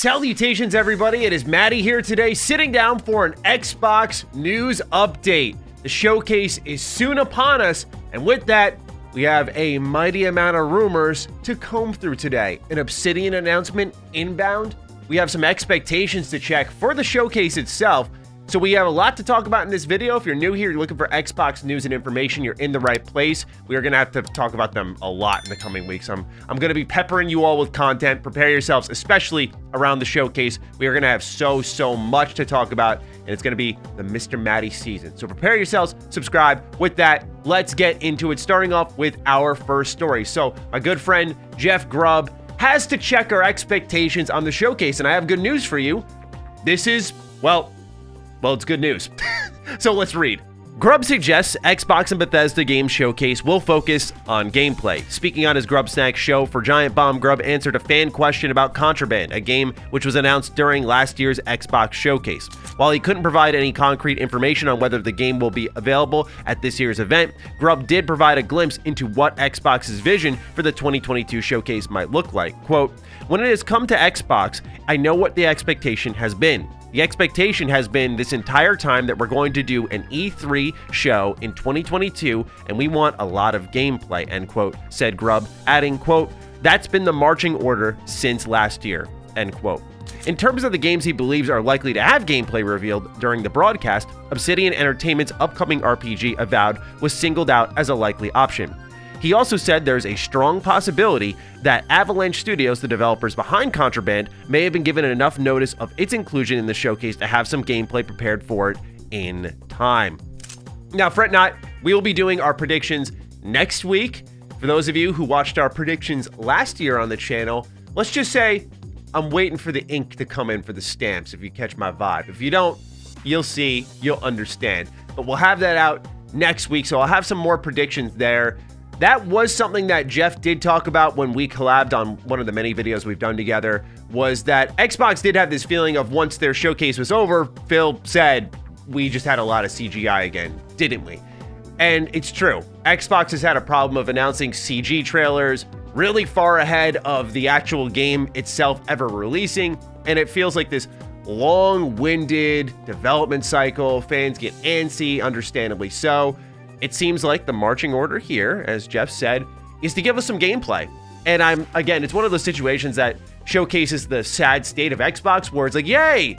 Salutations, everybody. It is Matty here today, sitting down for an Xbox news update. The showcase is soon upon us, and with that, we have a mighty amount of rumors to comb through today. An Obsidian announcement inbound. We have some expectations to check for the showcase itself. So we have a lot to talk about in this video. If you're new here, you're looking for Xbox news and information, you're in the right place. We are going to have to talk about them a lot in the coming weeks. I'm going to be peppering you all with content. Prepare yourselves, especially around the showcase. We are going to have so much to talk about, and it's going to be the Mr. Matty season. So prepare yourselves, subscribe. With that, let's get into it, starting off with our first story. So my good friend Jeff Grubb has to check our expectations on the showcase, and I have good news for you. This is, well, it's good news. So let's read. Grubb suggests Xbox and Bethesda game showcase will focus on gameplay. Speaking on his Grubb Snack show for Giant Bomb, Grubb answered a fan question about Contraband, a game which was announced during last year's Xbox showcase. While he couldn't provide any concrete information on whether the game will be available at this year's event, Grubb did provide a glimpse into what Xbox's vision for the 2022 showcase might look like. Quote, "When it has come to Xbox, I know what the expectation has been. The expectation has been this entire time that we're going to do an E3 show in 2022, and we want a lot of gameplay," end quote, said Grubb, adding, quote, "That's been the marching order since last year," end quote. In terms of the games he believes are likely to have gameplay revealed during the broadcast, Obsidian Entertainment's upcoming RPG, Avowed, was singled out as a likely option. He also said there's a strong possibility that Avalanche Studios, the developers behind Contraband, may have been given enough notice of its inclusion in the showcase to have some gameplay prepared for it in time. Now, fret not, we will be doing our predictions next week. For those of you who watched our predictions last year on the channel, let's just say I'm waiting for the ink to come in for the stamps, if you catch my vibe. If you don't, you'll see, you'll understand. But we'll have that out next week, so I'll have some more predictions there. That was something that Jeff did talk about when we collabed on one of the many videos we've done together, was that Xbox did have this feeling of once their showcase was over, Phil said, we just had a lot of CGI again, didn't we? And it's true. Xbox has had a problem of announcing CG trailers really far ahead of the actual game itself ever releasing, and it feels like this long-winded development cycle. Fans get antsy, understandably so. It seems like the marching order here, as Jeff said, is to give us some gameplay. And again, it's one of those situations that showcases the sad state of Xbox, where it's like, yay,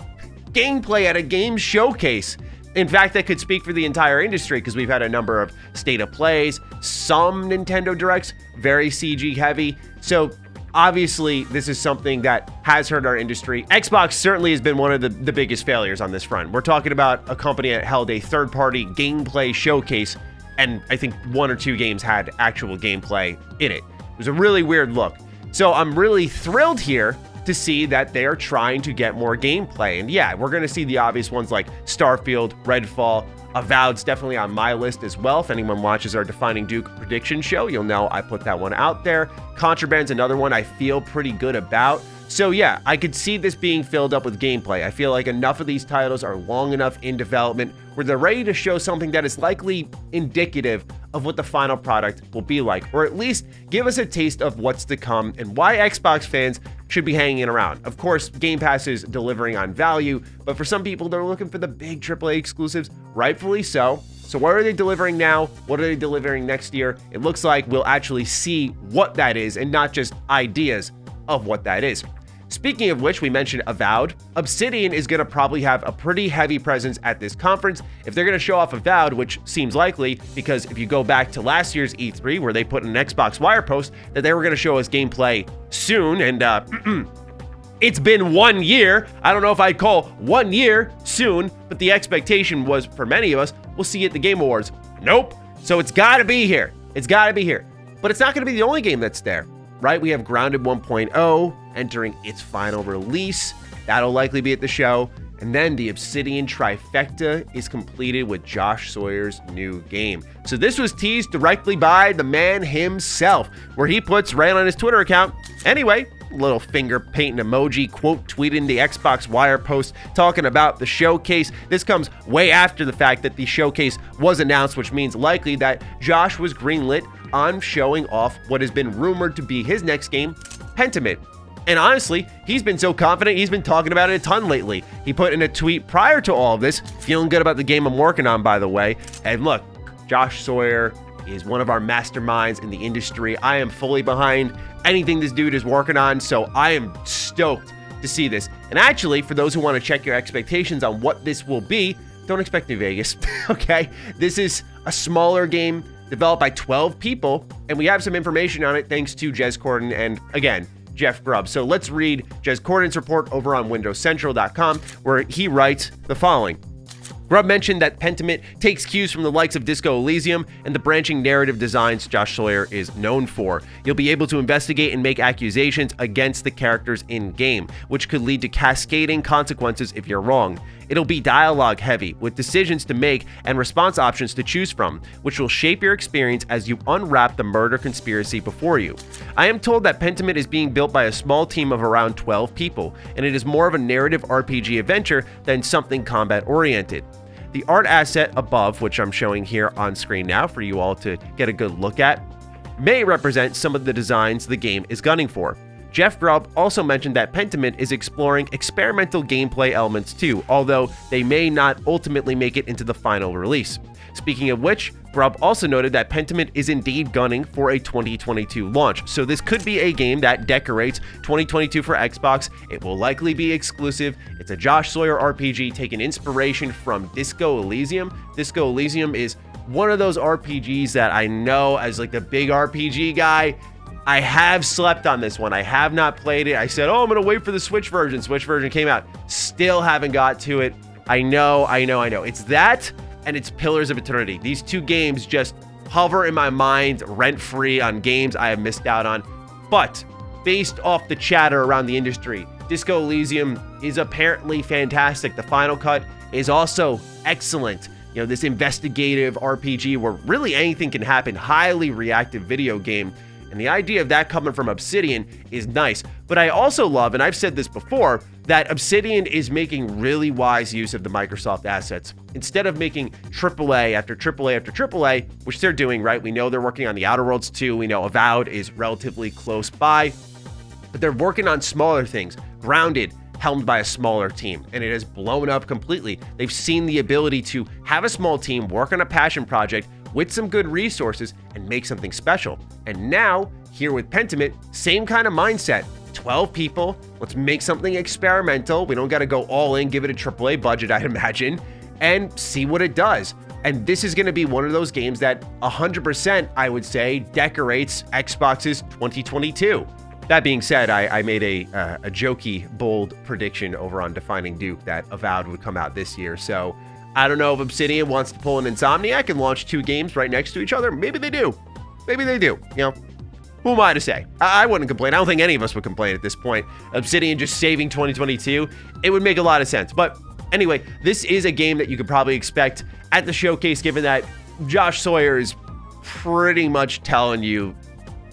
gameplay at a game showcase. In fact, that could speak for the entire industry, because we've had a number of state of plays, some Nintendo Directs, very CG heavy. So obviously, this is something that has hurt our industry. Xbox certainly has been one of the biggest failures on this front. We're talking about a company that held a third-party gameplay showcase, and I think one or two games had actual gameplay in it. It was a really weird look. So I'm really thrilled here to see that they are trying to get more gameplay. And yeah, we're going to see the obvious ones like Starfield, Redfall. Avowed's definitely on my list as well. If anyone watches our Defining Duke prediction show, you'll know I put that one out there. Contraband's another one I feel pretty good about. So yeah, I could see this being filled up with gameplay. I feel like enough of these titles are long enough in development where they're ready to show something that is likely indicative of what the final product will be like, or at least give us a taste of what's to come and why Xbox fans should be hanging around. Of course, Game Pass is delivering on value, but for some people, they're looking for the big AAA exclusives, rightfully so. So what are they delivering now? What are they delivering next year? It looks like we'll actually see what that is and not just ideas of what that is. Speaking of which, we mentioned Avowed. Obsidian is going to probably have a pretty heavy presence at this conference. If they're going to show off Avowed, which seems likely, because if you go back to last year's E3, where they put in an Xbox Wire post that they were going to show us gameplay soon, and it's been 1 year. I don't know if I'd call 1 year soon, but the expectation was, for many of us, we'll see it at the Game Awards. Nope. So it's got to be here. It's got to be here. But it's not going to be the only game that's there, right? We have Grounded 1.0 entering its final release. That'll likely be at the show. And then the Obsidian trifecta is completed with Josh Sawyer's new game. So this was teased directly by the man himself, where he puts right on his Twitter account. Anyway, little finger painting emoji, quote tweeting the Xbox Wire post talking about the showcase. This comes way after the fact that the showcase was announced, which means likely that Josh was greenlit on showing off what has been rumored to be his next game, Pentiment. And honestly, he's been so confident, he's been talking about it a ton lately. He put in a tweet prior to all of this, feeling good about the game I'm working on, by the way. And look, Josh Sawyer is one of our masterminds in the industry. I am fully behind anything this dude is working on, so I am stoked to see this. And actually, for those who want to check your expectations on what this will be, don't expect New Vegas, okay? This is a smaller game developed by 12 people, and we have some information on it thanks to Jez Corden and, again, Jeff Grubb. So let's read Jez Corden's report over on WindowsCentral.com, where he writes the following. Grubb mentioned that Pentiment takes cues from the likes of Disco Elysium and the branching narrative designs Josh Sawyer is known for. You'll be able to investigate and make accusations against the characters in-game, which could lead to cascading consequences if you're wrong. It'll be dialogue heavy, with decisions to make and response options to choose from, which will shape your experience as you unwrap the murder conspiracy before you. I am told that Pentiment is being built by a small team of around 12 people, and it is more of a narrative RPG adventure than something combat-oriented. The art asset above, which I'm showing here on screen now for you all to get a good look at, may represent some of the designs the game is gunning for. Jeff Grubb also mentioned that Pentiment is exploring experimental gameplay elements too, although they may not ultimately make it into the final release. Speaking of which, Grubb also noted that Pentiment is indeed gunning for a 2022 launch, so this could be a game that decorates 2022 for Xbox. It will likely be exclusive. It's a Josh Sawyer RPG taking inspiration from Disco Elysium. Disco Elysium is one of those RPGs that I know, as like the big RPG guy, I have slept on this one. I have not played it. I said, oh, I'm going to wait for the Switch version. Switch version came out. Still haven't got to it. I know. It's that and it's Pillars of Eternity. These two games just hover in my mind rent-free on games I have missed out on. But based off the chatter around the industry, Disco Elysium is apparently fantastic. The Final Cut is also excellent. You know, this investigative RPG where really anything can happen, highly reactive video game. And the idea of that coming from Obsidian is nice. But I also love, and I've said this before, that Obsidian is making really wise use of the Microsoft assets. Instead of making AAA after AAA after AAA, which they're doing, right? We know they're working on the Outer Worlds 2. We know Avowed is relatively close by. But they're working on smaller things. Grounded, helmed by a smaller team, and it has blown up completely. They've seen the ability to have a small team work on a passion project with some good resources and make something special. And now, here with Pentiment, same kind of mindset. 12 people, let's make something experimental. We don't got to go all in, give it a AAA budget, I'd imagine, and see what it does. And this is going to be one of those games that 100%, I would say, decorates Xbox's 2022. That being said, I made a jokey, bold prediction over on Defining Duke that Avowed would come out this year. So I don't know if Obsidian wants to pull an Insomniac and launch two games right next to each other. Maybe they do. Maybe they do. You know, who am I to say? I wouldn't complain. I don't think any of us would complain at this point. Obsidian just saving 2022, it would make a lot of sense. But anyway, this is a game that you could probably expect at the showcase, given that Josh Sawyer is pretty much telling you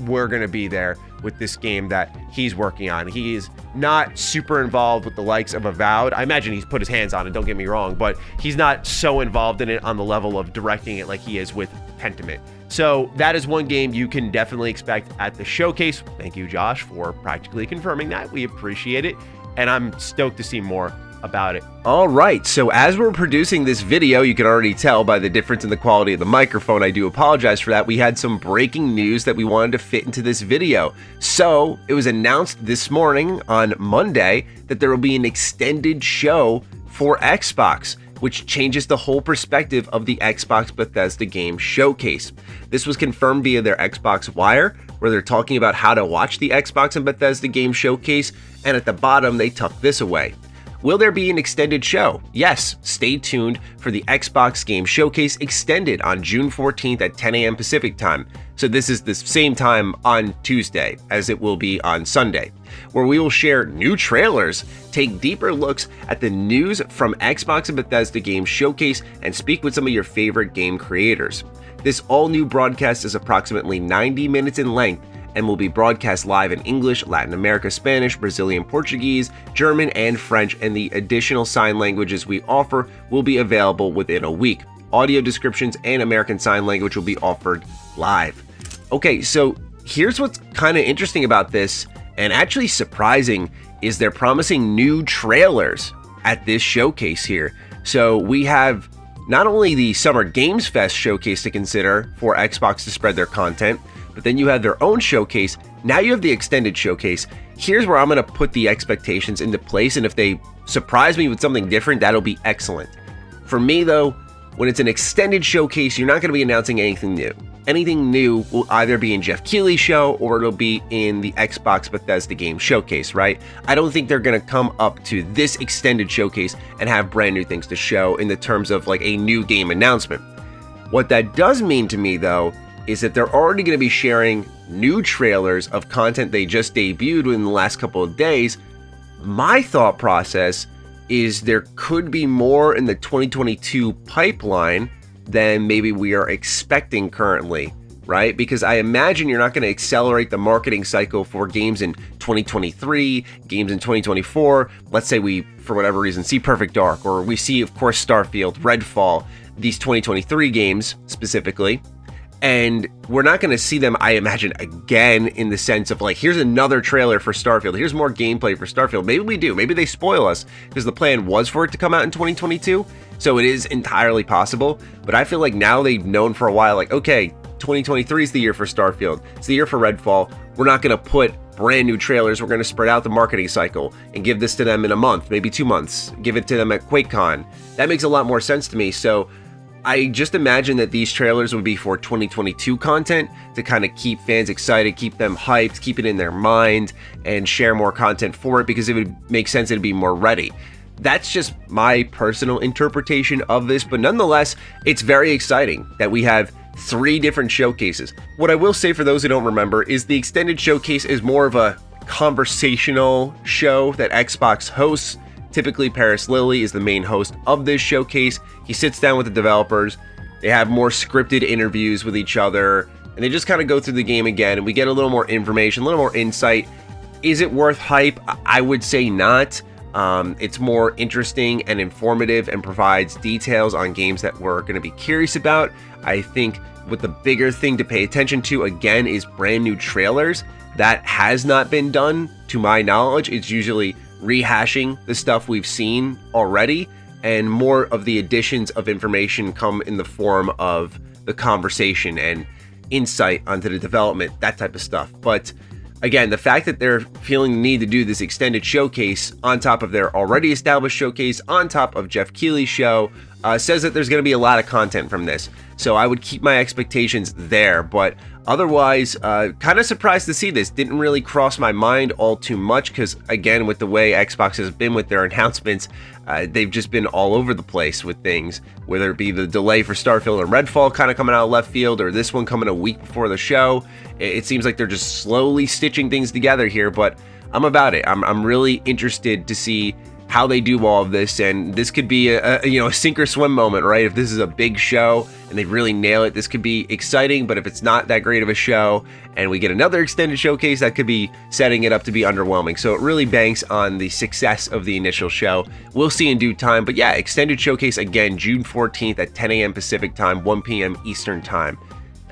we're going to be there with this game that he's working on. He is not super involved with the likes of Avowed. I imagine he's put his hands on it, don't get me wrong, but he's not so involved in it on the level of directing it like he is with Pentiment. So that is one game you can definitely expect at the showcase. Thank you, Josh, for practically confirming that. We appreciate it, and I'm stoked to see more about it. All right, so as we're producing this video, you can already tell by the difference in the quality of the microphone. I do apologize for that. We had some breaking news that we wanted to fit into this video. So it was announced this morning on Monday that there will be an extended show for Xbox, which changes the whole perspective of the Xbox Bethesda game showcase. This was confirmed via their Xbox Wire, where they're talking about how to watch the Xbox and Bethesda game showcase, and at the bottom they tuck this away. Will there be an extended show? Yes, stay tuned for the Xbox Game Showcase Extended on June 14th at 10 a.m. Pacific time. So this is the same time on Tuesday as it will be on Sunday, where we will share new trailers, take deeper looks at the news from Xbox and Bethesda Game Showcase, and speak with some of your favorite game creators. This all-new broadcast is approximately 90 minutes in length and will be broadcast live in English, Latin America, Spanish, Brazilian Portuguese, German, and French, and the additional sign languages we offer will be available within a week. Audio descriptions and American Sign Language will be offered live. Okay, so here's what's kind of interesting about this. And actually surprising is they're promising new trailers at this showcase here. So we have not only the Summer Games Fest showcase to consider for Xbox to spread their content, but then you have their own showcase. Now you have the extended showcase. Here's where I'm going to put the expectations into place, and if they surprise me with something different, that'll be excellent. For me though, when it's an extended showcase, you're not going to be announcing anything new. Anything new will either be in Jeff Keighley's show or it'll be in the Xbox Bethesda game showcase, right? I don't think they're going to come up to this extended showcase and have brand new things to show in the terms of like a new game announcement. What that does mean to me though is that they're already going to be sharing new trailers of content they just debuted in the last couple of days. My thought process is there could be more in the 2022 pipeline than maybe we are expecting currently, right? Because I imagine you're not going to accelerate the marketing cycle for games in 2023, games in 2024. Let's say we, for whatever reason, see Perfect Dark, or we see, of course, Starfield, Redfall, these 2023 games specifically. And we're not going to see them, I imagine, again in the sense of like, here's another trailer for Starfield. Here's more gameplay for Starfield. Maybe we do. Maybe they spoil us because the plan was for it to come out in 2022. So it is entirely possible. But I feel like now they've known for a while, like, okay, 2023 is the year for Starfield. It's the year for Redfall. We're not going to put brand new trailers. We're going to spread out the marketing cycle and give this to them in a month, maybe 2 months. Give it to them at QuakeCon. That makes a lot more sense to me. So I just imagine that these trailers would be for 2022 content to kind of keep fans excited, keep them hyped, keep it in their mind, and share more content for it because it would make sense it'd be more ready. That's just my personal interpretation of this, but nonetheless, it's very exciting that we have 3 different showcases. What I will say for those who don't remember is the extended showcase is more of a conversational show that Xbox hosts. Typically, Paris Lilly is the main host of this showcase. He sits down with the developers. They have more scripted interviews with each other, and they just kind of go through the game again, and we get a little more information, a little more insight. Is it worth hype? I would say not. It's more interesting and informative and provides details on games that we're going to be curious about. I think what the bigger thing to pay attention to, again, is brand new trailers. That has not been done, to my knowledge. It's usually rehashing the stuff we've seen already, and more of the additions of information come in the form of the conversation and insight onto the development, that type of stuff. But again, the fact that they're feeling the need to do this extended showcase on top of their already established showcase, on top of Jeff Keighley's show, says that there's going to be a lot of content from this. So I would keep my expectations there, but otherwise, kind of surprised to see this. Didn't really cross my mind all too much because, again, with the way Xbox has been with their announcements, they've just been all over the place with things, whether it be the delay for Starfield and Redfall kind of coming out of left field, or this one coming a week before the show. It seems like they're just slowly stitching things together here, but I'm about it. I'm really interested to see how they do all of this, and this could be a sink or swim moment, right? If this is a big show and they really nail it, this could be exciting. But if it's not that great of a show and we get another extended showcase, that could be setting it up to be underwhelming. So it really banks on the success of the initial show. We'll see in due time, but yeah, extended showcase again, June 14th at 10 a.m. Pacific time, 1 p.m. Eastern time.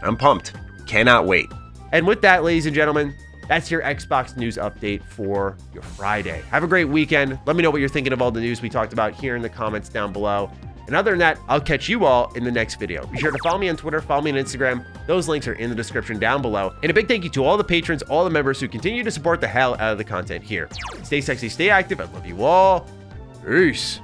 I'm pumped. Cannot wait. And with that, ladies and gentlemen, that's your Xbox news update for your Friday. Have a great weekend. Let me know what you're thinking of all the news we talked about here in the comments down below. And other than that, I'll catch you all in the next video. Be sure to follow me on Twitter, follow me on Instagram. Those links are in the description down below. And a big thank you to all the patrons, all the members who continue to support the hell out of the content here. Stay sexy, stay active. I love you all. Peace.